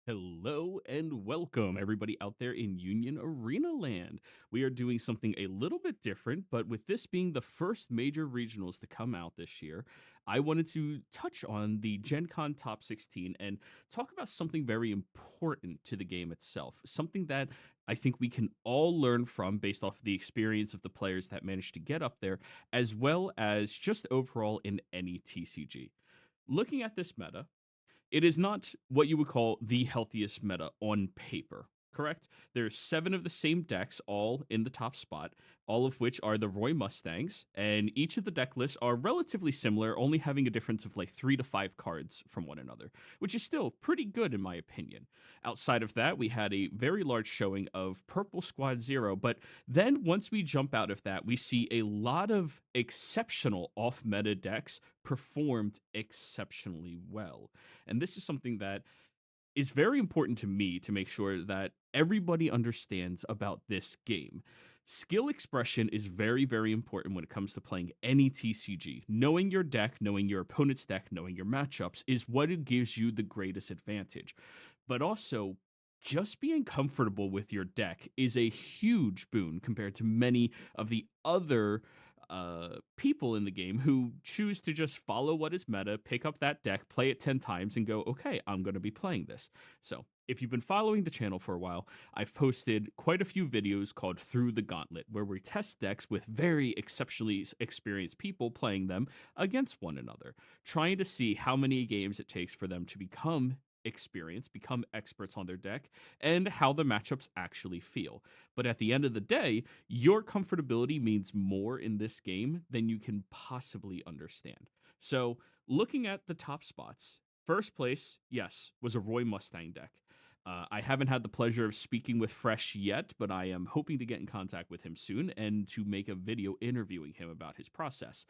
Hello and welcome, everybody out there in Union Arena Land. We are doing something a little bit different, but with this being the first major regionals to come out this year, I wanted to touch on the GenCon Top 16 and talk about something very important to the game itself. Something that I think we can all learn from based off the experience of the players that managed to get up there, as well as just overall in any TCG. Looking at this meta, it is not what you would call the healthiest meta on paper, correct? There's seven of the same decks all in the top spot, all of which are the Roy Mustangs, and each of the deck lists are relatively similar, only having a difference of like 3 to 5 cards from one another, which is still pretty good in my opinion. Outside of that, we had a very large showing of Purple Squad Zero, but then once we jump out of that, we see a lot of exceptional off meta decks performed exceptionally well. And this is something that is very important to me to make sure that everybody understands about this game. Skill expression is very, very important when it comes to playing any TCG. Knowing your deck, knowing your opponent's deck, knowing your matchups is what it gives you the greatest advantage. But also, just being comfortable with your deck is a huge boon compared to many of the other people in the game who choose to just follow what is meta, pick up that deck, play it 10 times, and go, okay, I'm going to be playing this. So, if you've been following the channel for a while, I've posted quite a few videos called Through the Gauntlet, where we test decks with very exceptionally experienced people playing them against one another, trying to see how many games it takes for them to become experienced, become experts on their deck, and how the matchups actually feel. But at the end of the day, your comfortability means more in this game than you can possibly understand. So, looking at the top spots, first place, yes, was a Roy Mustang deck. I haven't had the pleasure of speaking with Fresh yet, but I am hoping to get in contact with him soon and to make a video interviewing him about his process.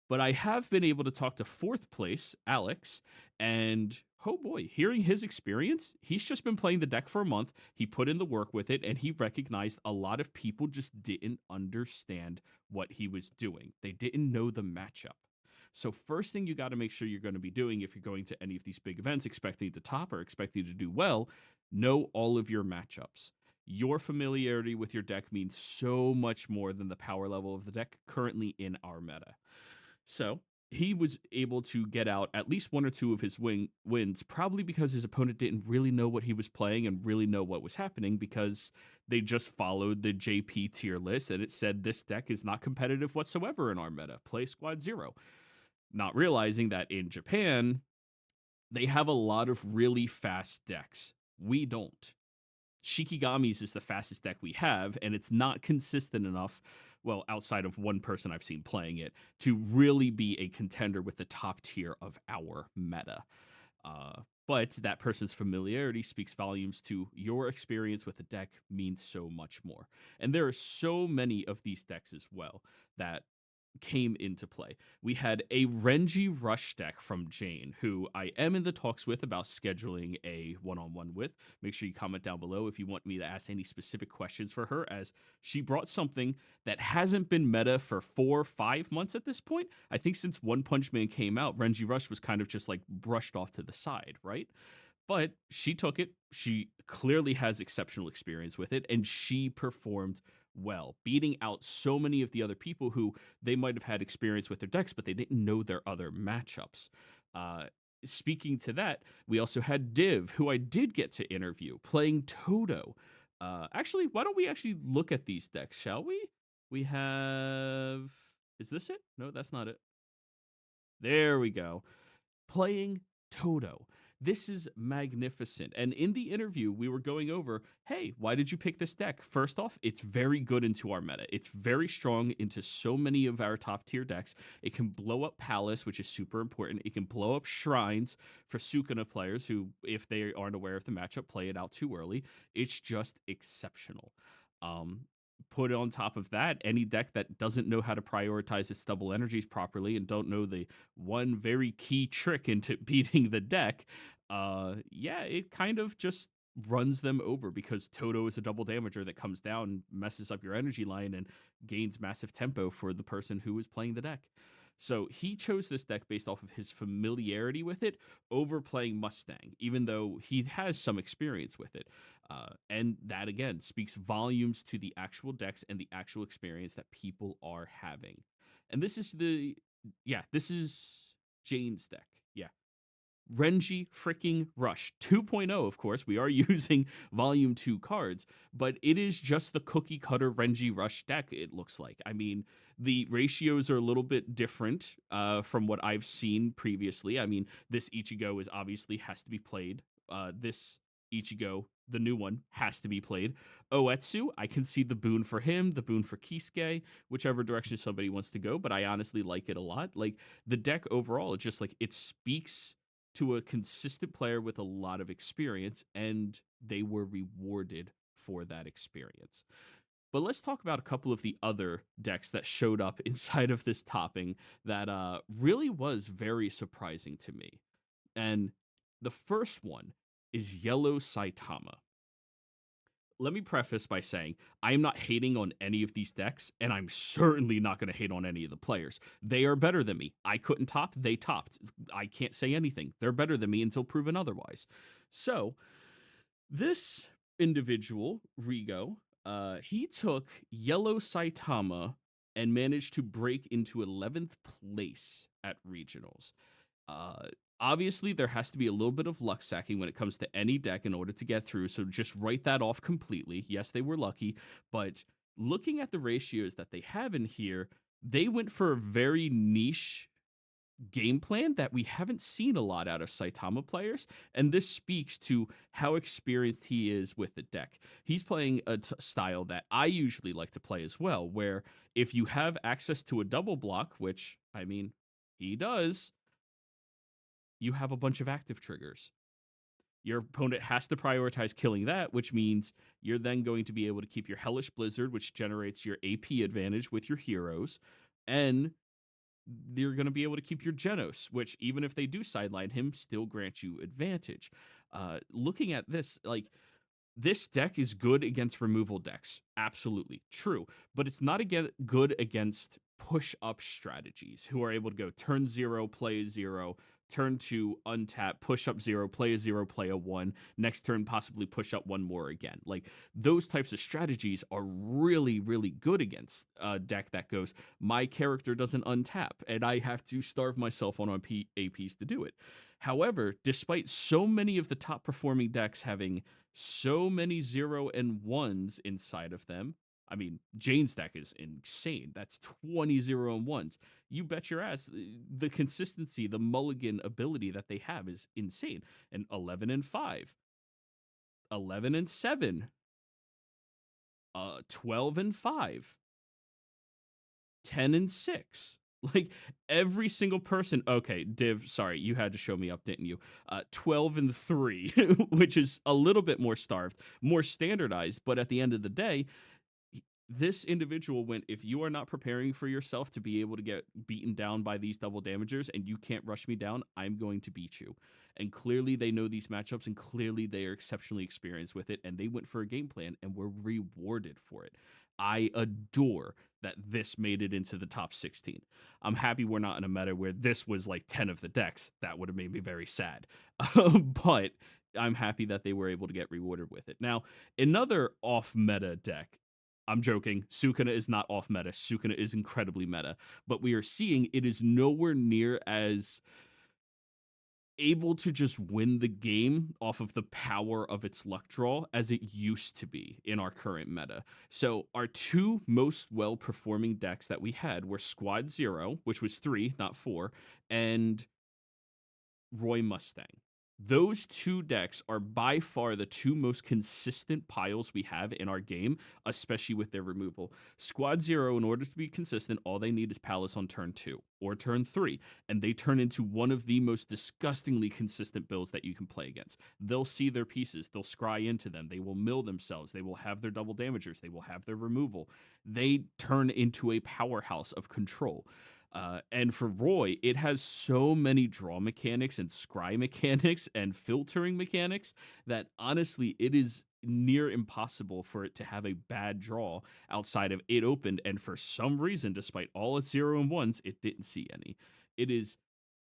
But I have been able to talk to fourth place, Alex, and oh boy, hearing his experience, he's just been playing the deck for a month. He put in the work with it, and he recognized a lot of people just didn't understand what he was doing. They didn't know the matchup. So, first thing you got to make sure you're going to be doing if you're going to any of these big events, expecting to top or expecting to do well, know all of your matchups. Your familiarity with your deck means so much more than the power level of the deck currently in our meta. So he was able to get out at least one or two of his wins, probably because his opponent didn't really know what he was playing and really know what was happening because they just followed the JP tier list and it said this deck is not competitive whatsoever in our meta. Play Squad Zero. Not realizing that in Japan, they have a lot of really fast decks. We don't. Shikigami's is the fastest deck we have, and it's not consistent enough, well, outside of one person I've seen playing it, to really be a contender with the top tier of our meta. But that person's familiarity speaks volumes to your experience with the deck means so much more. And there are so many of these decks as well that came into play. We had a Renji Rush deck from Jane, who I am in the talks with about scheduling a one-on-one with. Make sure you comment down below if you want me to ask any specific questions for her, as she brought something that hasn't been meta for 4 or 5 months at this point. I think since One Punch Man came out, Renji Rush was kind of just like brushed off to the side, right? But she took it. She clearly has exceptional experience with it, and she performed well, beating out so many of the other people who they might have had experience with their decks, but they didn't know their other matchups. Uh, Speaking to that, we also had Div, who I did get to interview, playing Toto. Actually, why don't we actually look at these decks, shall we? We have. Is this it? No, that's not it. There we go. Playing Toto. This is magnificent. And in the interview, we were going over, hey, why did you pick this deck? First off, it's very good into our meta. It's very strong into so many of our top tier decks. It can blow up Palace, which is super important. It can blow up Shrines for Sukuna players who, if they aren't aware of the matchup, play it out too early. It's just exceptional. Put on top of that, any deck that doesn't know how to prioritize its double energies properly and don't know the one very key trick into beating the deck, yeah, it kind of just runs them over because Toto is a double damager that comes down, messes up your energy line, and gains massive tempo for the person who is playing the deck. So he chose this deck based off of his familiarity with it over playing Mustang, even though he has some experience with it. And that again speaks volumes to the actual decks and the actual experience that people are having. And this is Jane's deck. Yeah. Renji freaking Rush 2.0, of course. We are using Volume 2 cards, but it is just the cookie cutter Renji Rush deck, it looks like. I mean, the ratios are a little bit different from what I've seen previously. I mean, this Ichigo is obviously has to be played. This Ichigo, the new one, has to be played. Oetsu, I can see the boon for him, the boon for Kisuke, whichever direction somebody wants to go, but I honestly like it a lot. Like, the deck overall, it's just like it speaks to a consistent player with a lot of experience, and they were rewarded for that experience. But let's talk about a couple of the other decks that showed up inside of this topping that really was very surprising to me. And the first one is Yellow Saitama. Let me preface by saying I am not hating on any of these decks, and I'm certainly not going to hate on any of the players. They are better than me. I couldn't top, they topped. I can't say anything. They're better than me until proven otherwise. So, this individual, Rigo, he took Yellow Saitama and managed to break into 11th place at regionals. Uh, Obviously, there has to be a little bit of luck stacking when it comes to any deck in order to get through. So just write that off completely. Yes, they were lucky, but looking at the ratios that they have in here, they went for a very niche game plan that we haven't seen a lot out of Saitama players, and this speaks to how experienced he is with the deck. He's playing a style that I usually like to play as well, where if you have access to a double block, which I mean, he does, you have a bunch of active triggers. Your opponent has to prioritize killing that, which means you're then going to be able to keep your Hellish Blizzard, which generates your AP advantage with your heroes, and you're going to be able to keep your Genos, which even if they do sideline him, still grants you advantage. Looking at this, like, this deck is good against removal decks. Absolutely true. But it's not again good against push up strategies who are able to go turn 0, play a 0, turn 2, untap, push up 0, play a 0, play a 1, next turn possibly push up one more again. Like, those types of strategies are really, really good against a deck that goes, my character doesn't untap, and I have to starve myself on APs to do it. However, despite so many of the top performing decks having so many 0 and 1s inside of them. I mean, Jane's deck is insane. That's 20 0 and 1s. You bet your ass the consistency, the mulligan ability that they have is insane. And 11 and 5, 11 and 7, 12 and 5, 10 and 6. Like, every single person. Okay, Div, sorry, you had to show me up, didn't you? 12 and 3, which is a little bit more starved, more standardized, but at the end of the day, this individual went, if you are not preparing for yourself to be able to get beaten down by these double damagers and you can't rush me down, I'm going to beat you. And clearly they know these matchups, and clearly they are exceptionally experienced with it, and they went for a game plan and were rewarded for it. I adore that this made it into the top 16. I'm happy we're not in a meta where this was like 10 of the decks. That would have made me very sad. But I'm happy that they were able to get rewarded with it. Now, another off meta deck, I'm joking. Sukuna is not off meta. Sukuna is incredibly meta. But we are seeing it is nowhere near as able to just win the game off of the power of its luck draw as it used to be in our current meta. So our two most well-performing decks that we had were Squad Zero, which was 3, not 4, and Roy Mustang. Those two decks are by far the two most consistent piles we have in our game, especially with their removal. Squad Zero, in order to be consistent, all they need is Palace on turn 2 or turn 3, and they turn into one of the most disgustingly consistent builds that you can play against. They'll see their pieces, they'll scry into them, they will mill themselves, they will have their double damagers, they will have their removal. They turn into a powerhouse of control. And for Roy, it has so many draw mechanics and scry mechanics and filtering mechanics that honestly, it is near impossible for it to have a bad draw outside of it opened. And for some reason, despite all its 0 and 1s, it didn't see any. It is,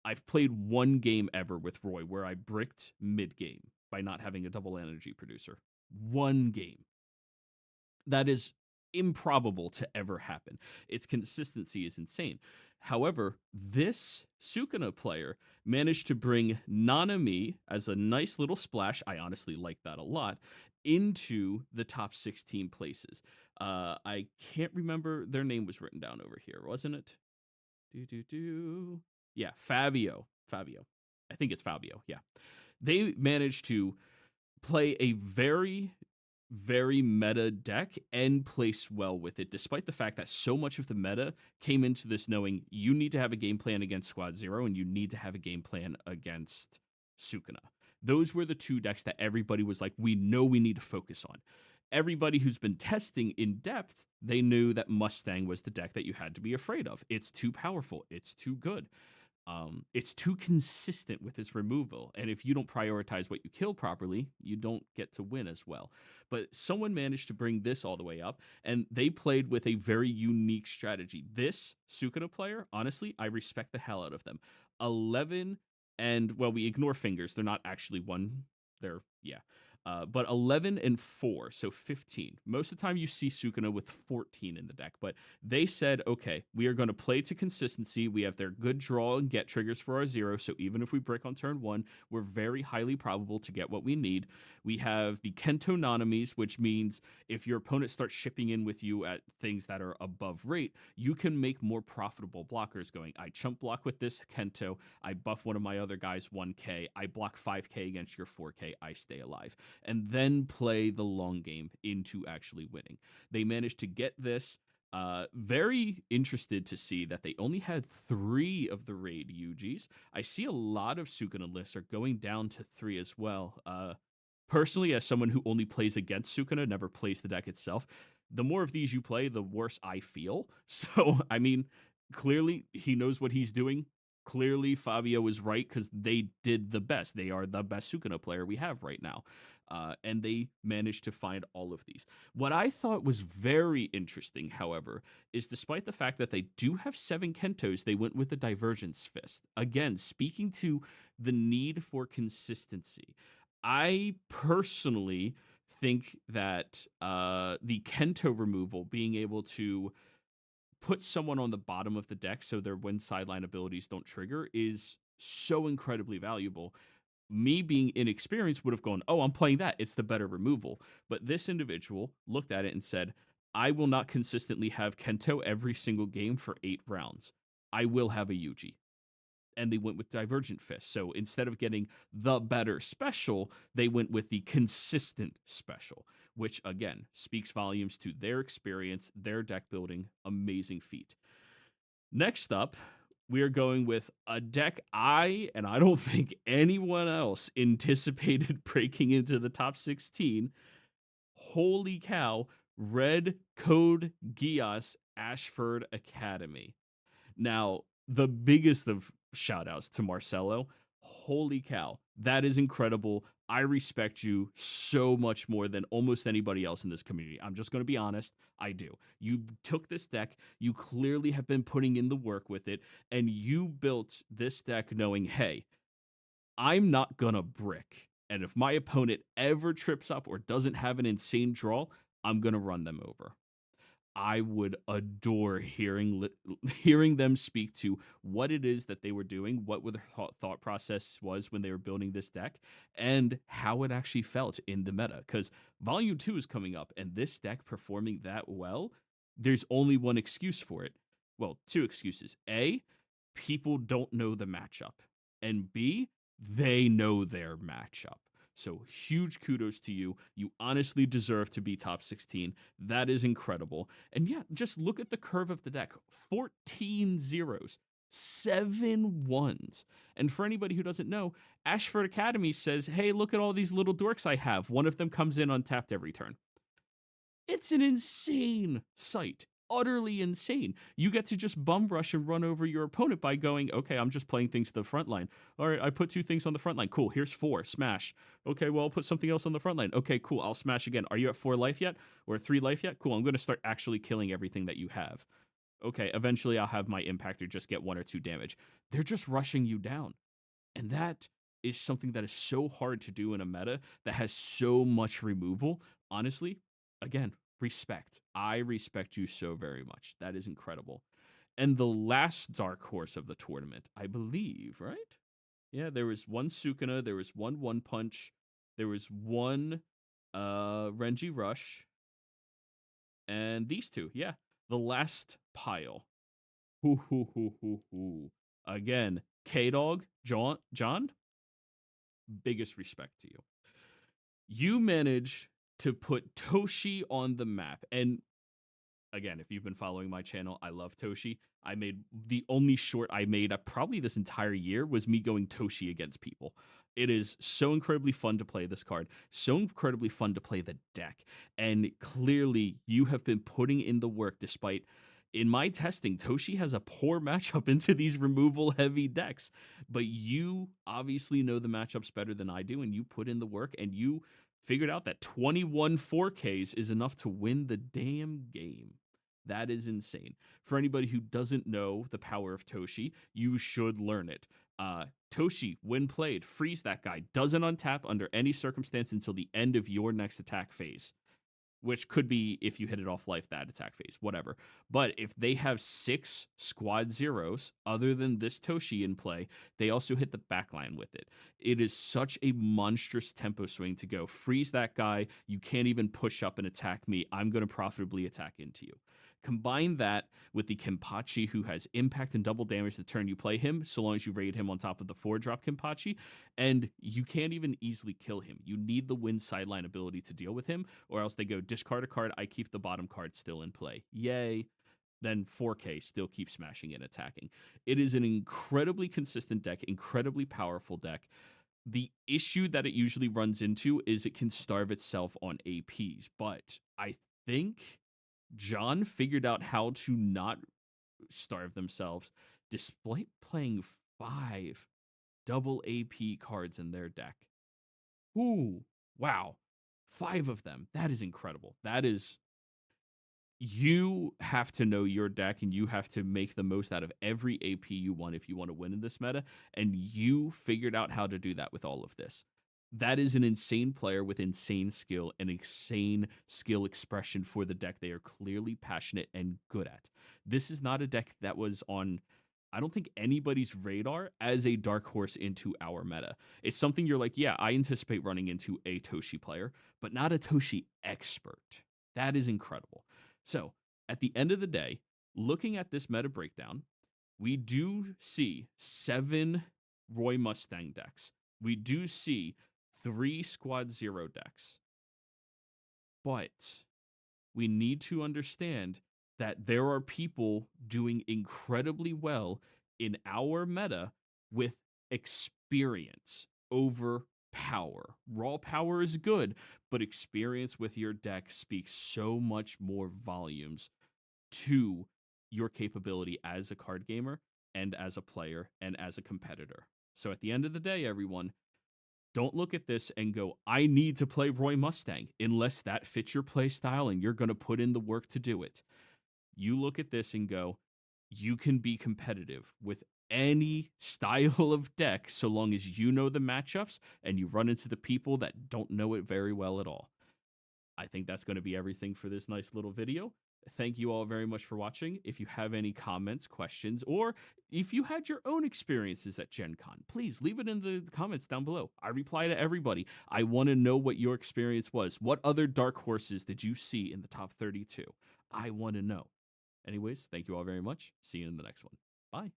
I've played one game ever with Roy where I bricked mid game by not having a double energy producer. One game. That is improbable to ever happen. Its consistency is insane. However, this Sukuna player managed to bring Nanami as a nice little splash. I honestly like that a lot into the top 16 places. I can't remember their name was written down over here, wasn't it? Yeah, Fabio. I think it's Fabio. Yeah. They managed to play a very meta deck and place well with it, despite the fact that so much of the meta came into this knowing you need to have a game plan against Squad Zero and you need to have a game plan against Sukuna. Those were the two decks that everybody was like, we know we need to focus on. Everybody who's been testing in depth, they knew that Mustang was the deck that you had to be afraid of. It's too powerful. It's too good. It's too consistent with its removal. And if you don't prioritize what you kill properly, you don't get to win as well. But someone managed to bring this all the way up, and they played with a very unique strategy. This Sukuna player, honestly, I respect the hell out of them. 11, and well, we ignore fingers. They're not actually one. They're, yeah. But 11 and 4, so 15. Most of the time you see Sukuna with 14 in the deck, but they said, okay, we are going to play to consistency. We have their good draw and get triggers for our 0, so even if we break on turn 1, we're very highly probable to get what we need. We have the Kento Nanamis, which means if your opponent starts shipping in with you at things that are above rate, you can make more profitable blockers going, I chump block with this Kento, I buff one of my other guys 1k, I block 5k against your 4k, I stay alive, and then play the long game into actually winning. They managed to get this. Very interested to see that they only had 3 of the raid UGs. I see a lot of Sukuna lists are going down to 3 as well. Personally, as someone who only plays against Sukuna, never plays the deck itself, the more of these you play, the worse I feel. So, I mean, clearly he knows what he's doing. Clearly, Fabio is right because they did the best. They are the best Sukuna player we have right now. And they managed to find all of these. What I thought was very interesting, however, is despite the fact that they do have 7 Kentos, they went with the Divergence Fist. Again, speaking to the need for consistency. I personally think that the Kento removal, being able to put someone on the bottom of the deck so their win sideline abilities don't trigger, is so incredibly valuable. Me being inexperienced would have gone, oh, I'm playing that. It's the better removal. But this individual looked at it and said, I will not consistently have Kento every single game for 8 rounds. I will have a Yuji. And they went with Divergent Fist. So instead of getting the better special, they went with the consistent special, which again speaks volumes to their experience, their deck building. Amazing feat. Next up, we are going with a deck and I don't think anyone else anticipated breaking into the top 16. Holy cow, Red Code Geass Ashford Academy. Now, the biggest of shout outs to Marcelo. Holy cow, that is incredible. I respect you so much more than almost anybody else in this community. I'm just going to be honest. I do. You took this deck, you clearly have been putting in the work with it, and you built this deck knowing, hey, I'm not going to brick. And if my opponent ever trips up or doesn't have an insane draw, I'm going to run them over. I would adore hearing them speak to what it is that they were doing, what their thought process was when they were building this deck, and how it actually felt in the meta. Because Volume 2 is coming up, and this deck performing that well, there's only one excuse for it. Well, 2 excuses. A, people don't know the matchup. And B, they know their matchup. So huge kudos to you. You honestly deserve to be top 16. That is incredible. And yeah, just look at the curve of the deck. 14 zeros, 7 ones. And for anybody who doesn't know, Ashford Academy says, hey, look at all these little dorks I have. One of them comes in untapped every turn. It's an insane sight. utterly insane. You get to just bum rush and run over your opponent by going, okay, I'm just playing things to the front line. All right, I put 2 things on the front line. Cool, here's 4. Smash. Okay, well, I'll put something else on the front line. Okay, cool, I'll smash again. Are you at 4 life yet? Or 3 life yet? Cool, I'm going to start actually killing everything that you have. Okay, eventually I'll have my impactor just get 1 or 2 damage. They're just rushing you down. And that is something that is so hard to do in a meta that has so much removal. Honestly, again, respect. I respect you so very much. That is incredible. And the last dark horse of the tournament, I believe, right? Yeah, there was one Sukuna, there was one Punch, there was one Renji Rush, and these 2. Yeah, the last pile. Hoo hoo hoo hoo hoo. Again, K Dog, John, biggest respect to you. You managed to put Toshi on the map. And again, if you've been following my channel, I love Toshi. I made the only short I made probably this entire year was me going Toshi against people. It is so incredibly fun to play this card, so incredibly fun to play the deck. And clearly, you have been putting in the work despite. In my testing, Toshi has a poor matchup into these removal heavy decks, but you obviously know the matchups better than I do, and you put in the work and you figured out that 21 4Ks is enough to win the damn game. That is insane. For anybody who doesn't know the power of Toshi, you should learn it. Toshi, when played, freeze that guy. Doesn't untap under any circumstance until the end of your next attack phase, which could be if you hit it off life, that attack phase, whatever. But if they have 6 squad zeros other than this Toshi in play, they also hit the backline with it. It is such a monstrous tempo swing to go, freeze that guy, you can't even push up and attack me, I'm going to profitably attack into you. Combine that with the Kenpachi, who has impact and double damage the turn you play him, so long as you raid him on top of the 4-drop Kenpachi, and you can't even easily kill him. You need the win sideline ability to deal with him, or else they go discard a card, I keep the bottom card still in play. Yay. Then 4K still keep smashing and attacking. It is an incredibly consistent deck, incredibly powerful deck. The issue that it usually runs into is it can starve itself on APs, but I think John figured out how to not starve themselves despite playing 5 double AP cards in their deck. Ooh, wow. 5 of them. That is incredible. That is. You have to know your deck and you have to make the most out of every AP you want if you want to win in this meta. And you figured out how to do that with all of this. That is an insane player with insane skill and insane skill expression for the deck they are clearly passionate and good at. This is not a deck that was on, I don't think, anybody's radar as a dark horse into our meta. It's something you're like, yeah, I anticipate running into a Toshi player, but not a Toshi expert. That is incredible. So at the end of the day, looking at this meta breakdown, we do see 7 Roy Mustang decks. We do see 3 Squad Zero decks. But we need to understand that there are people doing incredibly well in our meta with experience over power. Raw power is good, but experience with your deck speaks so much more volumes to your capability as a card gamer and as a player and as a competitor. So at the end of the day, everyone, don't look at this and go, I need to play Roy Mustang, unless that fits your play style and you're going to put in the work to do it. You look at this and go, you can be competitive with any style of deck so long as you know the matchups and you run into the people that don't know it very well at all. I think that's going to be everything for this nice little video. Thank you all very much for watching. If you have any comments, questions, or if you had your own experiences at GenCon, please leave it in the comments down below. I reply to everybody. I want to know what your experience was. What other dark horses did you see in the top 32? I want to know. Anyways, thank you all very much. See you in the next one. Bye.